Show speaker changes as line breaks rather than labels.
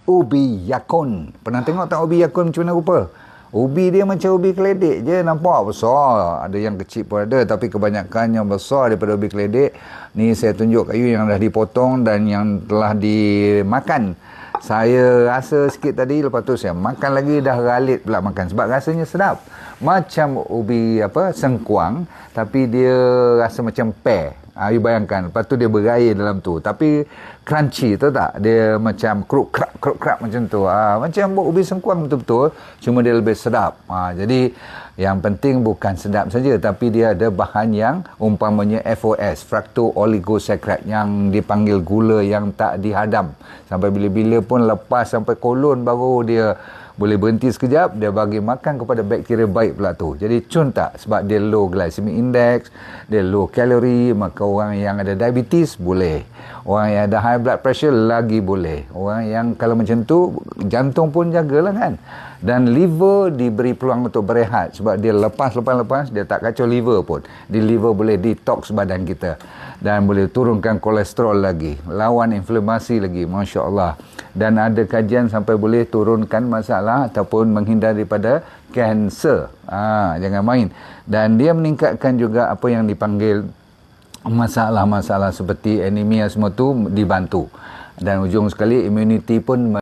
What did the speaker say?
Ubi Yakun. Pernah tengok tak ubi Yakun macam mana rupa? Ubi dia macam ubi keledek je, nampak besar. Ada yang kecil pun ada, tapi kebanyakan yang besar daripada ubi keledek. Ni saya tunjuk kat you yang dah dipotong dan yang telah dimakan. Saya rasa sikit tadi, lepas tu saya makan lagi, dah ralit pula makan. Sebab rasanya sedap. Macam ubi sengkuang, tapi dia rasa macam pear. You bayangkan, lepas tu dia berair dalam tu. Tapi crunchy, tahu tak? Dia macam kruk-krak macam tu. Macam ubi sengkuang betul-betul, cuma dia lebih sedap. Jadi, yang penting bukan sedap saja, tapi dia ada bahan yang umpamanya FOS, fructo-oligosaccharide, yang dipanggil gula yang tak dihadam. Sampai bila-bila pun lepas sampai kolon baru dia boleh berhenti sekejap, dia bagi makan kepada bakteria baik pula tu. Jadi cun tak? Sebab dia low glycemic index, dia low kalori, maka orang yang ada diabetes boleh. Orang yang ada high blood pressure lagi boleh. Orang yang kalau macam tu, jantung pun jagalah kan. Dan liver diberi peluang untuk berehat. Sebab dia lepas, dia tak kacau liver pun. Di liver boleh detox badan kita. Dan boleh turunkan kolesterol lagi. Lawan inflamasi lagi, Masya Allah. Dan ada kajian sampai boleh turunkan masalah ataupun menghindar daripada kanser. Jangan main. Dan dia meningkatkan juga apa yang dipanggil masalah-masalah seperti anemia semua tu dibantu. Dan ujung sekali immunity pun